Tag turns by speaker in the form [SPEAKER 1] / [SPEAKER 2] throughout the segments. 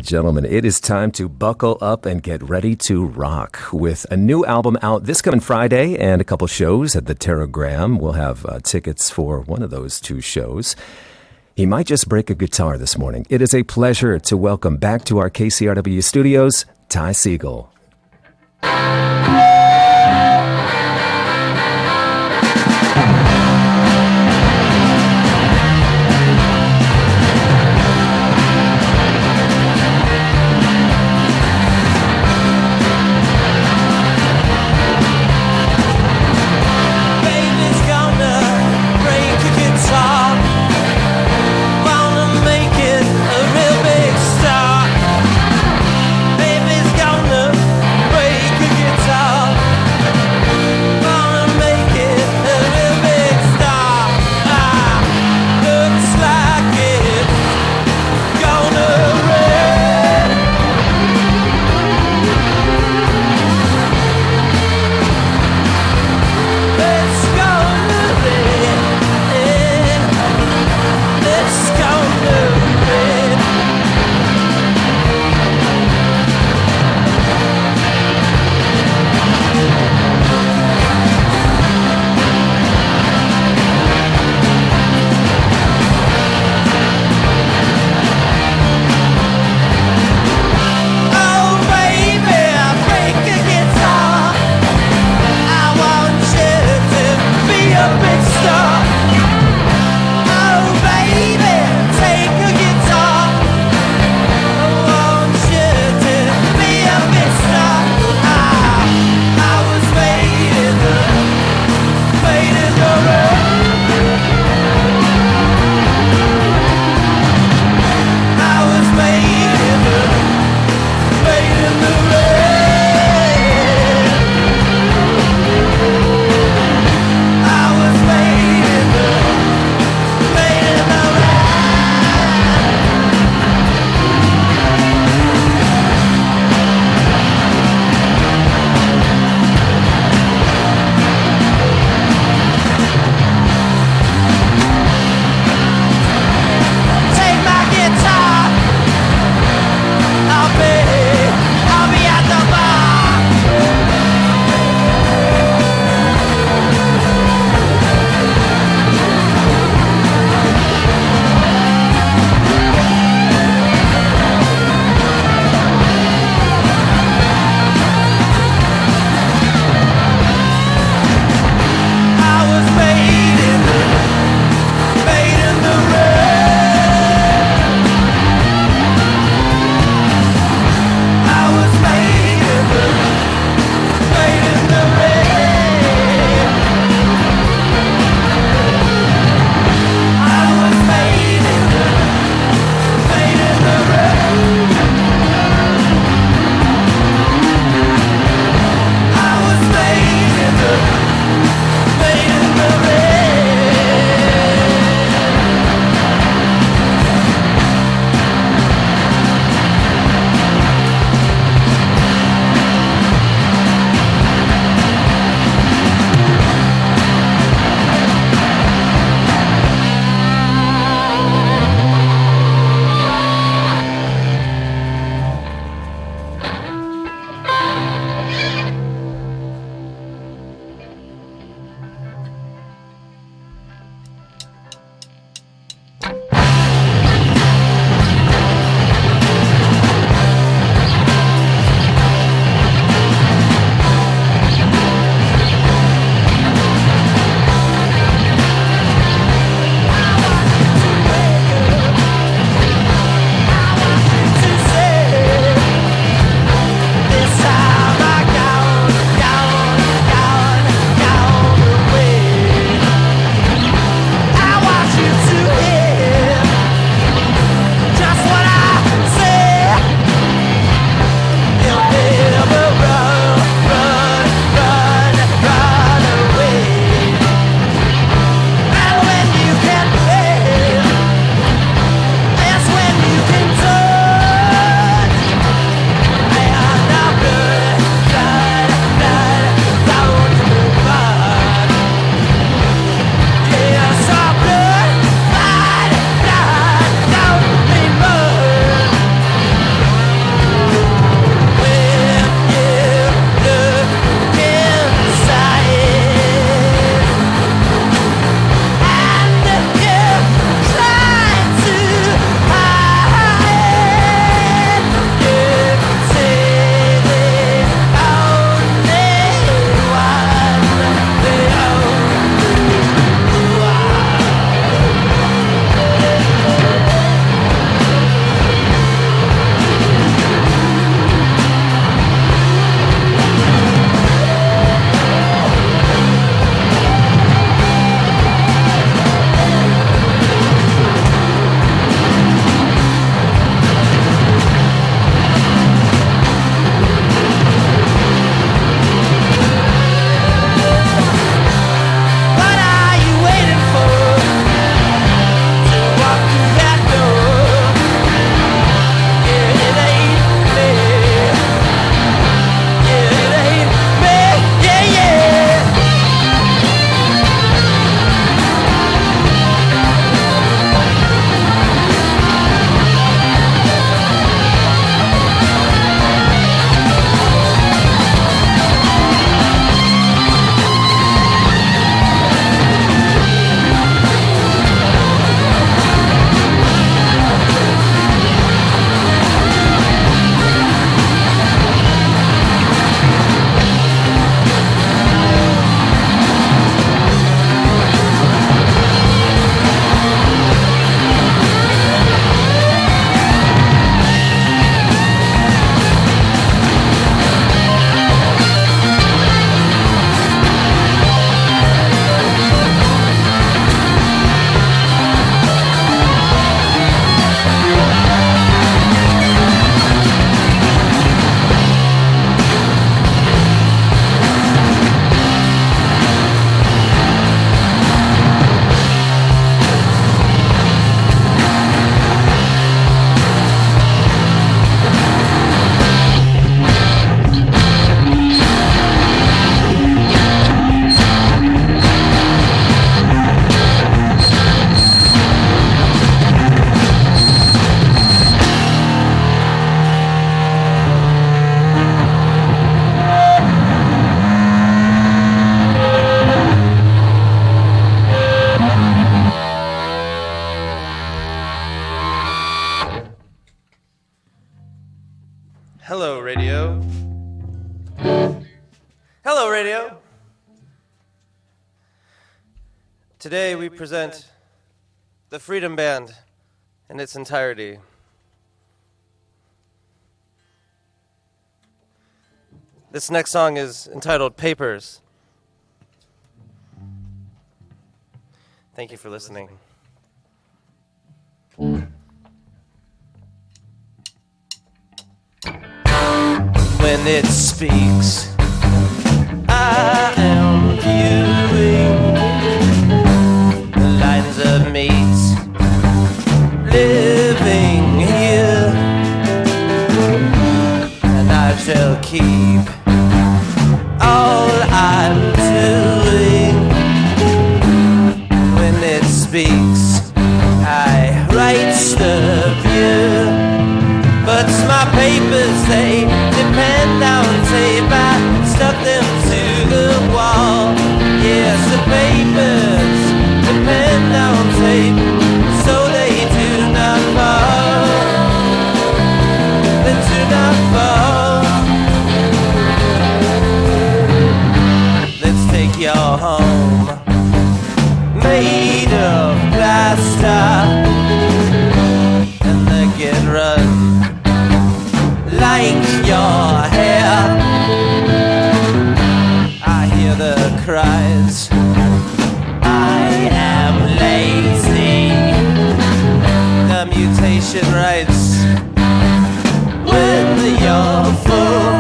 [SPEAKER 1] and gentlemen, it is time to buckle up and get ready to rock with a new album out this coming Friday and a couple shows at the Teragram. We'll have tickets for one of those two shows. He might just break a guitar this morning. It is a pleasure to welcome back to our KCRW studios, Ty Segall.
[SPEAKER 2] Baby's gonna Hello, radio. Hello, radio. Today we present the Freedom Band in its entirety. This next song is entitled Papers. Thank you for listening. When it speaks, I am viewing the lines of meat living here, and I shall keep all I'm doing. When it speaks, I write the view, but my papers, they depend on tape. I stuck them to the wall. Yes, the papers depend on tape, so they do not fall. They do not fall. Let's take your home, made of plaster, and let get run like your hair. I hear the cries, I am lazy. The mutation writes when you're full,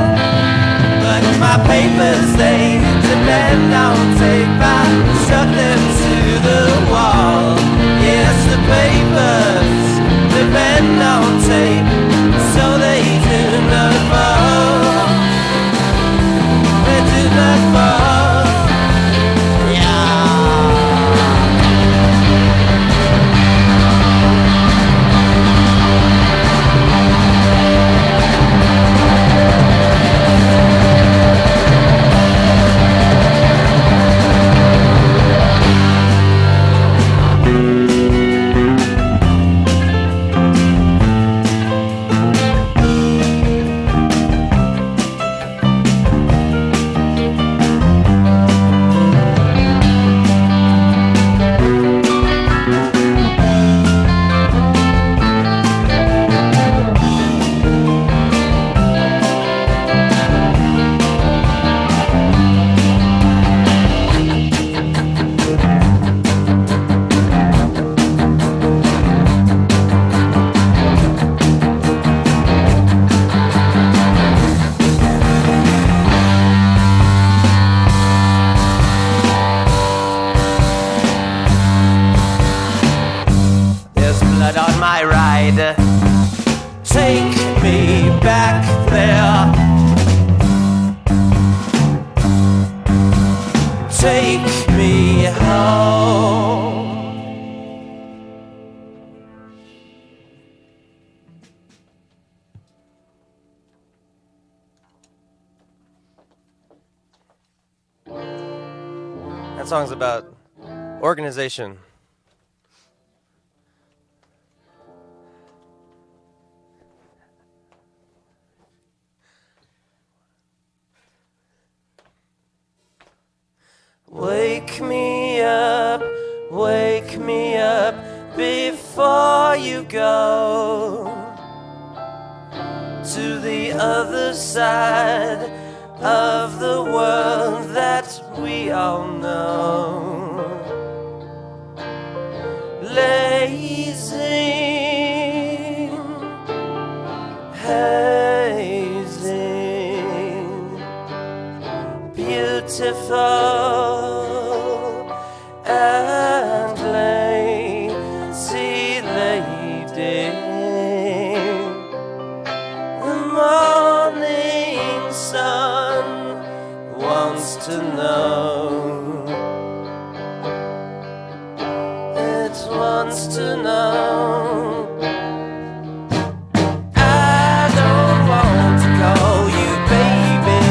[SPEAKER 2] but my papers, they depend on tape. I stuck them to the wall. Yes, the papers depend on tape, so they do not fall. They do not fall. Yeah. On my ride, take me back there. Take me home. That song's about organization. Wake me up before you go to the other side of the world that we all know. Lazy, hazy, beautiful and lazy lady. The morning sun wants to know. It wants to know. I don't want to call you baby.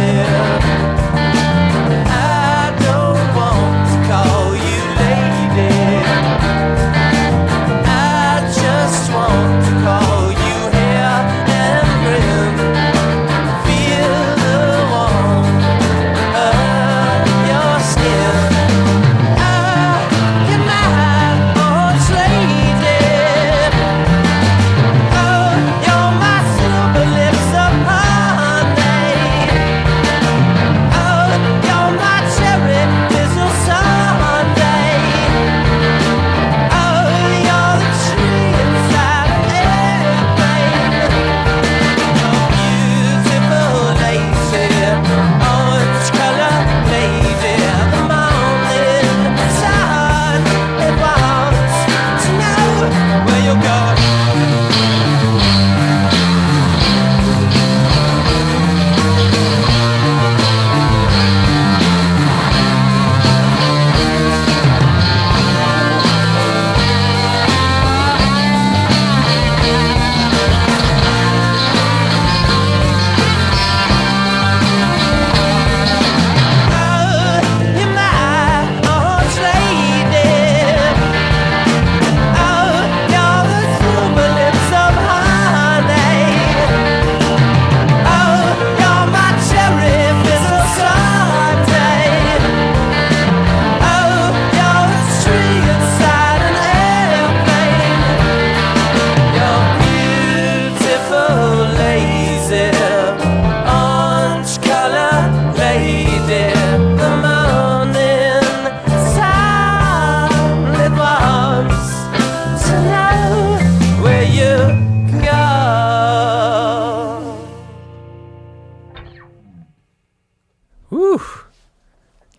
[SPEAKER 2] I don't want to call you lady. I just want to call you hair and grin.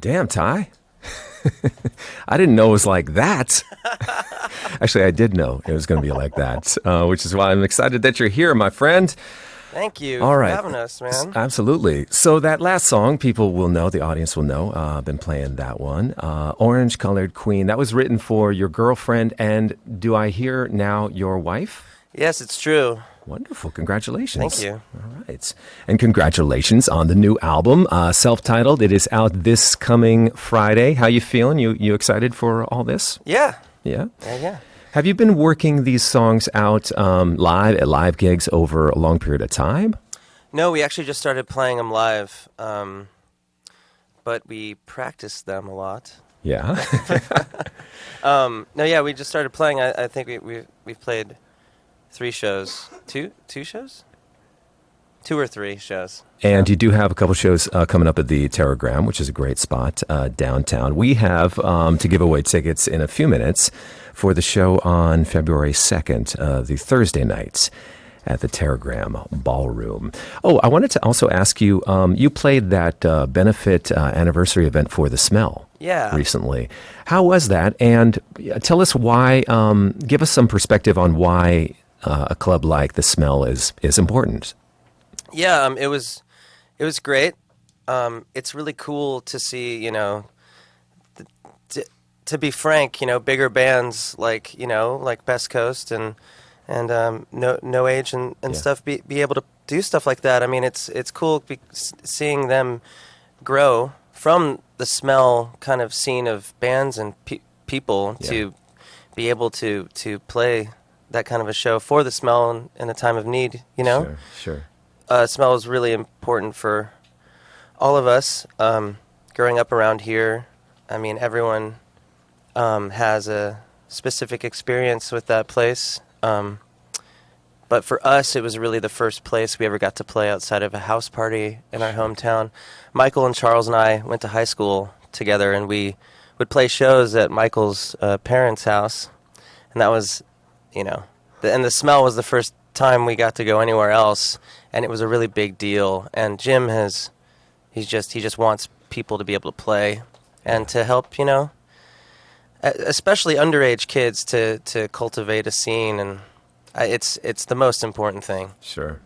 [SPEAKER 1] Damn, Ty. I didn't know it was like that. Actually, I did know it was going to be like that, which is why I'm excited that you're here, my friend.
[SPEAKER 2] Thank you
[SPEAKER 1] All
[SPEAKER 2] for
[SPEAKER 1] right.
[SPEAKER 2] having us, man.
[SPEAKER 1] Absolutely. So that last song, people will know, the audience will know, I've been playing that one, Orange Colored Queen. That was written for your girlfriend, and do I hear now your wife?
[SPEAKER 2] Yes, it's true.
[SPEAKER 1] Wonderful. Congratulations.
[SPEAKER 2] Thank you.
[SPEAKER 1] All right. And congratulations on the new album, self-titled. It is out this coming Friday. How you feeling? You excited for all this?
[SPEAKER 2] Yeah.
[SPEAKER 1] Yeah?
[SPEAKER 2] Yeah.
[SPEAKER 1] Have you been working these songs out live at live gigs over a long period of time?
[SPEAKER 2] No, we actually just started playing them live, but we practiced them a lot.
[SPEAKER 1] Yeah.
[SPEAKER 2] No, yeah, we just started playing. I think we've played 3 shows. Two shows? 2 or 3 shows.
[SPEAKER 1] And you do have a couple shows coming up at the Terragram, which is a great spot downtown. We have to give away tickets in a few minutes for the show on February 2nd, the Thursday nights at the Terragram Ballroom. Oh, I wanted to also ask you, you played that benefit anniversary event for The Smell recently. How was that? And tell us why, give us some perspective on why a club like The Smell is important.
[SPEAKER 2] Yeah, it was great. It's really cool to see, to be frank, bigger bands like Best Coast and No Age and stuff be able to do stuff like that. I mean, it's cool seeing them grow from the Smell kind of scene of bands and people to be able to play that kind of a show for the Smell in a time of need.
[SPEAKER 1] Sure.
[SPEAKER 2] Smell is really important for all of us growing up around here. I mean, everyone has a specific experience with that place. But for us, it was really the first place we ever got to play outside of a house party in our hometown. Michael and Charles and I went to high school together, and we would play shows at Michael's parents' house. And that was, and the Smell was the first time we got to go anywhere else, and it was a really big deal. And Jim he just wants people to be able to play and to help, especially underage kids to cultivate a scene, and it's the most important thing.
[SPEAKER 1] Sure.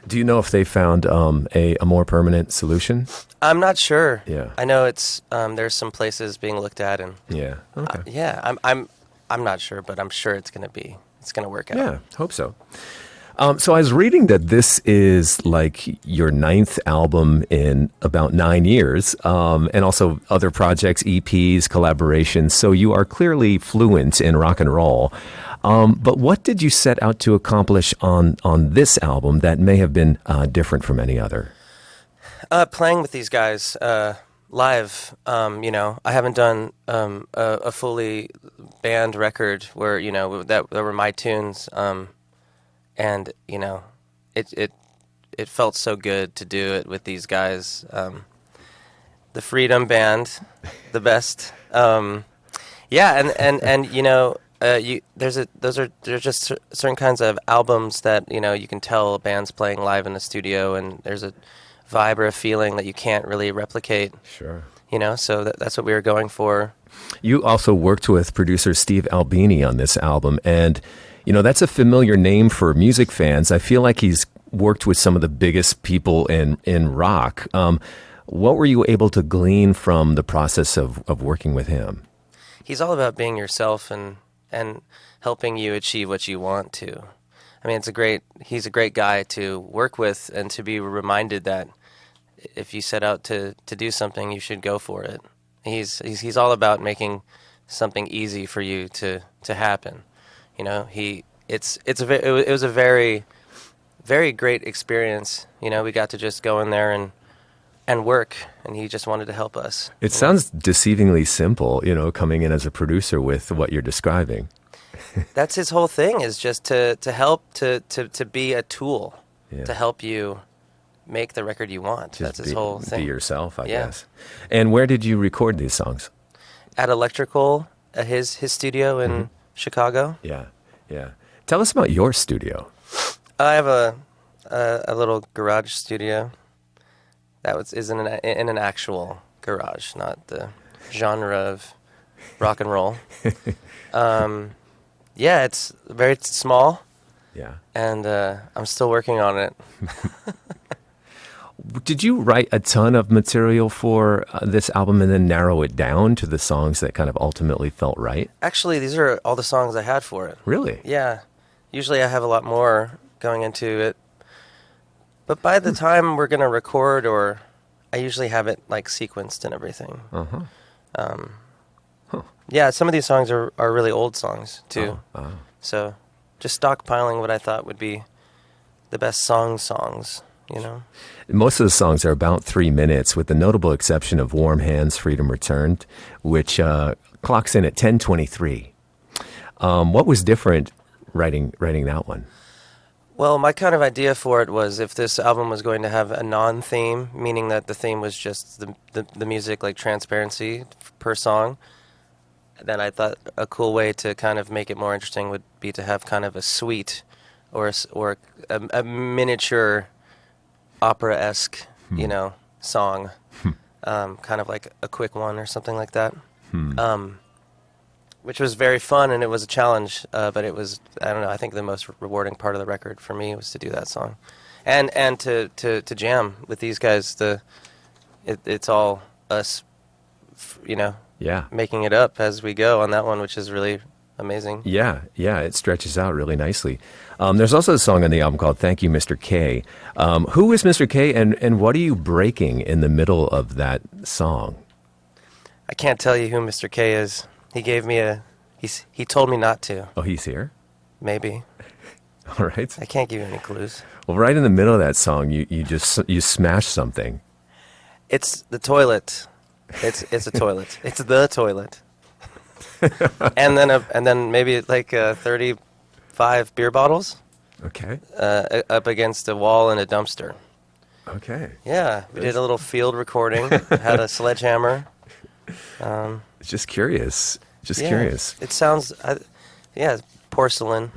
[SPEAKER 1] Do you know if they found a more permanent solution?
[SPEAKER 2] I'm not sure.
[SPEAKER 1] Yeah.
[SPEAKER 2] I know it's there's some places being looked at, and
[SPEAKER 1] Okay.
[SPEAKER 2] I'm not sure, but I'm sure it's gonna work out.
[SPEAKER 1] Yeah, hope so. So I was reading that this is like your 9th album in about 9 years, and also other projects, EPs, collaborations. So you are clearly fluent in rock and roll. But what did you set out to accomplish on this album that may have been different from any other?
[SPEAKER 2] Playing with these guys live. I haven't done a fully band record where that were my tunes. And it felt so good to do it with these guys. The Freedom Band, the best. There's just certain kinds of albums that you can tell bands playing live in the studio, and there's a vibe or a feeling that you can't really replicate.
[SPEAKER 1] Sure.
[SPEAKER 2] So that's what we were going for.
[SPEAKER 1] You also worked with producer Steve Albini on this album, and that's a familiar name for music fans. I feel like he's worked with some of the biggest people in rock. What were you able to glean from the process of working with him?
[SPEAKER 2] He's all about being yourself and helping you achieve what you want to. I mean, he's a great guy to work with, and to be reminded that if you set out to do something, you should go for it. He's all about making something easy for you to happen. It was a very, very great experience. We got to just go in there and work, and he just wanted to help us.
[SPEAKER 1] It sounds deceivingly simple, coming in as a producer with what you're describing.
[SPEAKER 2] That's his whole thing, is just to help, to be a tool, to help you make the record you want. That's his whole thing.
[SPEAKER 1] Be yourself, I guess. And where did you record these songs?
[SPEAKER 2] At Electrical, at his studio in Chicago.
[SPEAKER 1] Yeah. Tell us about your studio.
[SPEAKER 2] I have a little garage studio that is in an actual garage. garage, not the genre of rock and roll. Yeah, it's very small.
[SPEAKER 1] Yeah.
[SPEAKER 2] And I'm still working on it.
[SPEAKER 1] Did you write a ton of material for this album and then narrow it down to the songs that kind of ultimately felt right?
[SPEAKER 2] Actually, these are all the songs I had for it.
[SPEAKER 1] Really?
[SPEAKER 2] Yeah. Usually I have a lot more going into it. But by the time we're going to record, or I usually have it like sequenced and everything. Yeah, some of these songs are really old songs too. So just stockpiling what I thought would be the best songs, you know?
[SPEAKER 1] Most of the songs are about 3 minutes, with the notable exception of Warm Hands, Freedom Returned, which clocks in at 10:23. What was different writing that one?
[SPEAKER 2] Well, my kind of idea for it was if this album was going to have a non-theme, meaning that the theme was just the music, like transparency per song, then I thought a cool way to kind of make it more interesting would be to have kind of a suite or a miniature opera-esque, you know, song, kind of like a quick one or something like that, which was very fun, and it was a challenge, but it was, I don't know, I think the most rewarding part of the record for me was to do that song. And to jam with these guys. It's all us, you know, making it up as we go on that one, which is really amazing.
[SPEAKER 1] Yeah, it stretches out really nicely. There's also a song on the album called Thank You, Mr. K. Who is Mr. K, and what are you breaking in the middle of that song?
[SPEAKER 2] I can't tell you who Mr. K is. He gave me he told me not to.
[SPEAKER 1] Oh, he's here?
[SPEAKER 2] Maybe.
[SPEAKER 1] All right.
[SPEAKER 2] I can't give you any clues.
[SPEAKER 1] Well, right in the middle of that song, you smash something.
[SPEAKER 2] It's the toilet. It's a toilet. It's the toilet. and then maybe like 35 beer bottles.
[SPEAKER 1] Okay.
[SPEAKER 2] Up against a wall in a dumpster.
[SPEAKER 1] Okay.
[SPEAKER 2] Yeah, we did a little field recording. Had a sledgehammer.
[SPEAKER 1] Just curious. Curious.
[SPEAKER 2] It sounds, porcelain.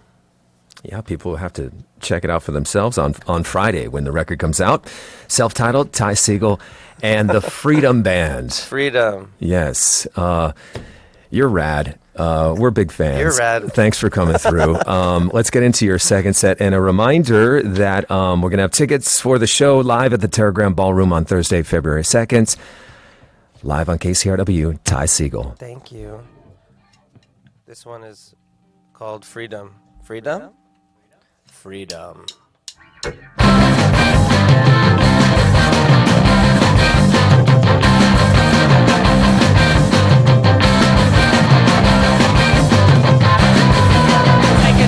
[SPEAKER 1] Yeah, people will have to check it out for themselves on Friday when the record comes out. Self-titled, Ty Segall and the Freedom Band.
[SPEAKER 2] Freedom.
[SPEAKER 1] Yes. You're rad. We're big fans.
[SPEAKER 2] You're rad.
[SPEAKER 1] Thanks for coming through. Let's get into your second set. And a reminder that we're going to have tickets for the show live at the Telegram Ballroom on Thursday, February 2nd. Live on KCRW, Ty Segall.
[SPEAKER 2] Thank you. This one is called Freedom. Freedom? Freedom. Taking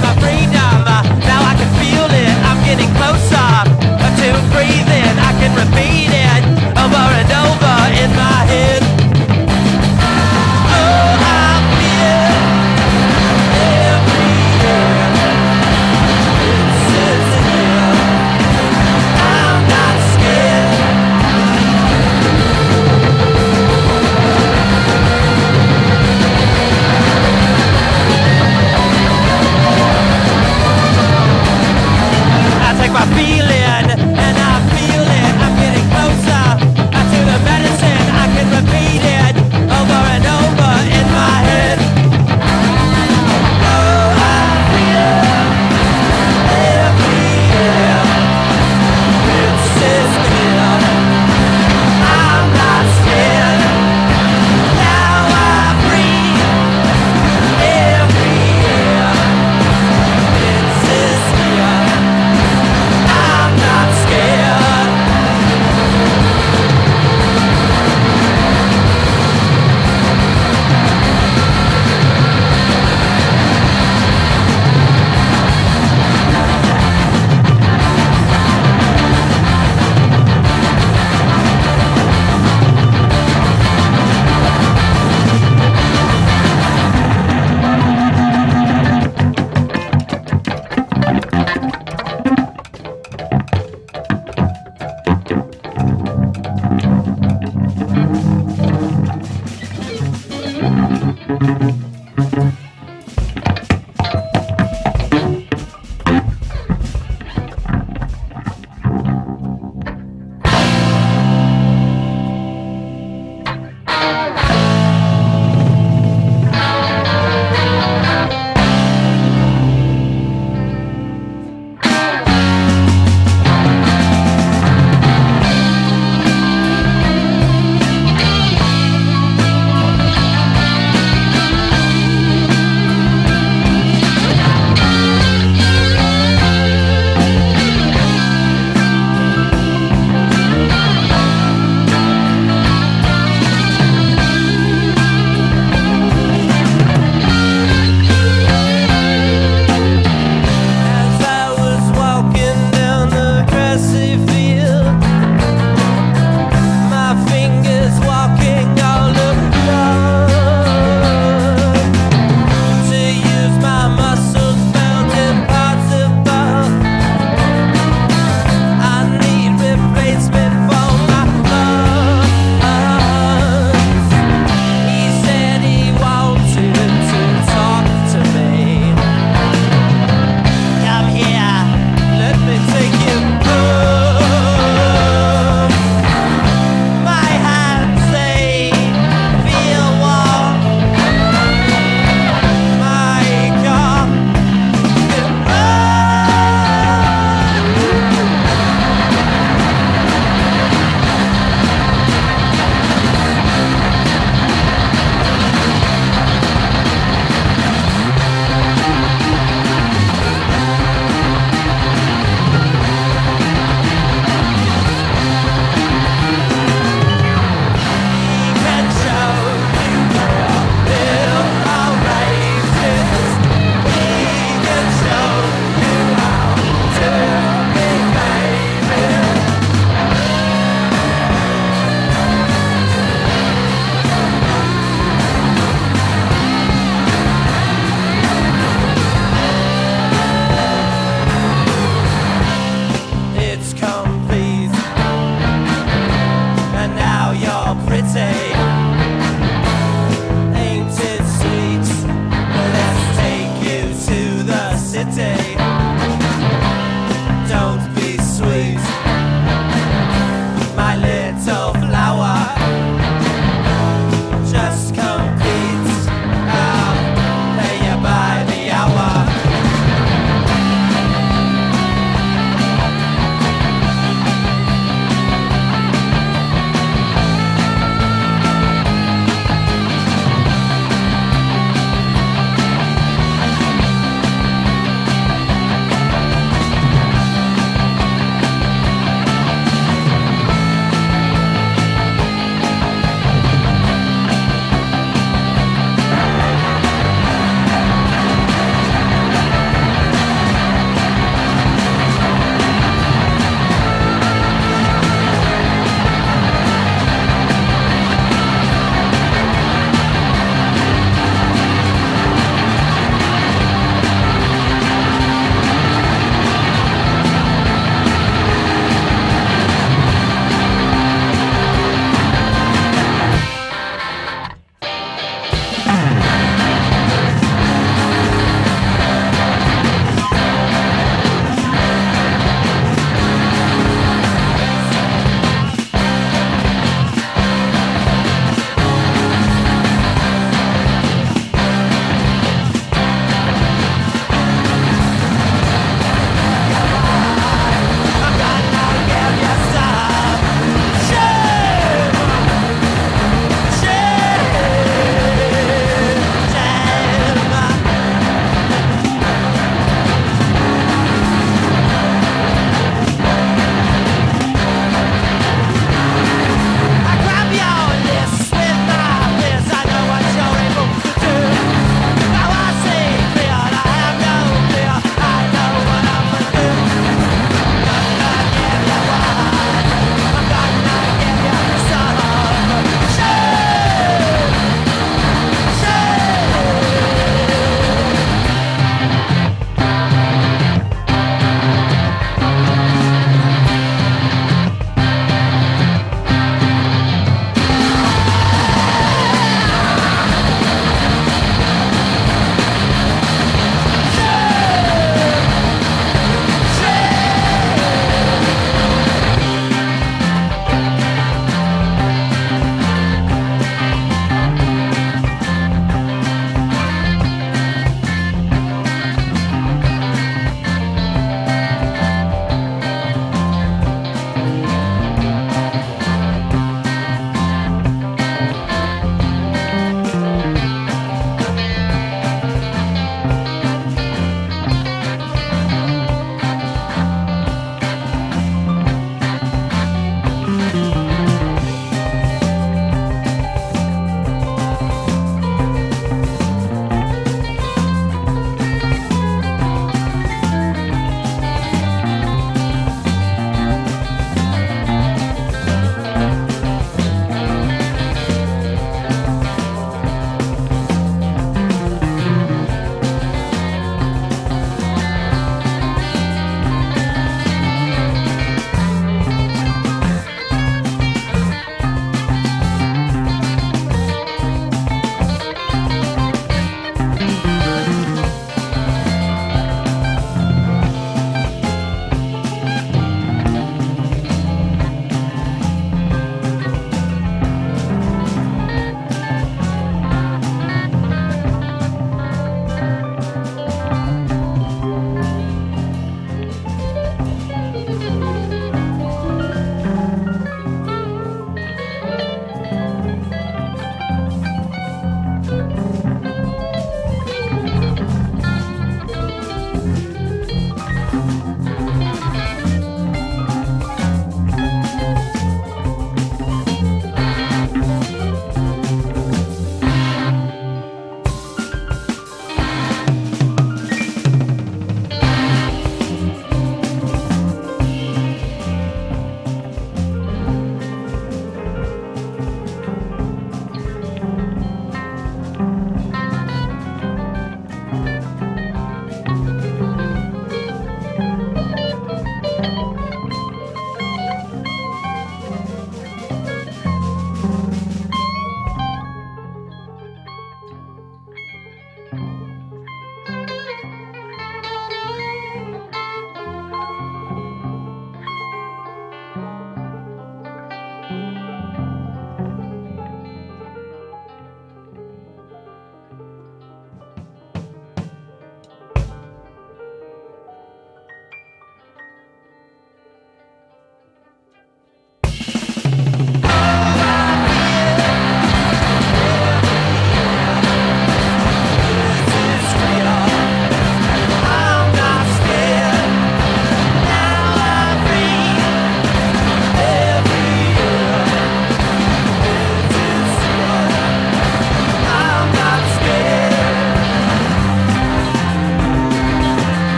[SPEAKER 2] my freedom, now I can feel it. I'm getting closer to breathing. I can repeat it over and over in my head. Oh, I feel every year. It says in here.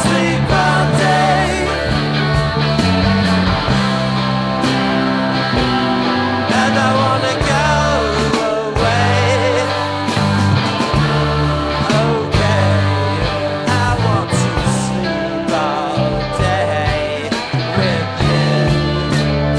[SPEAKER 2] sleep all day. And I wanna go away. Okay, I want to sleep all day with you.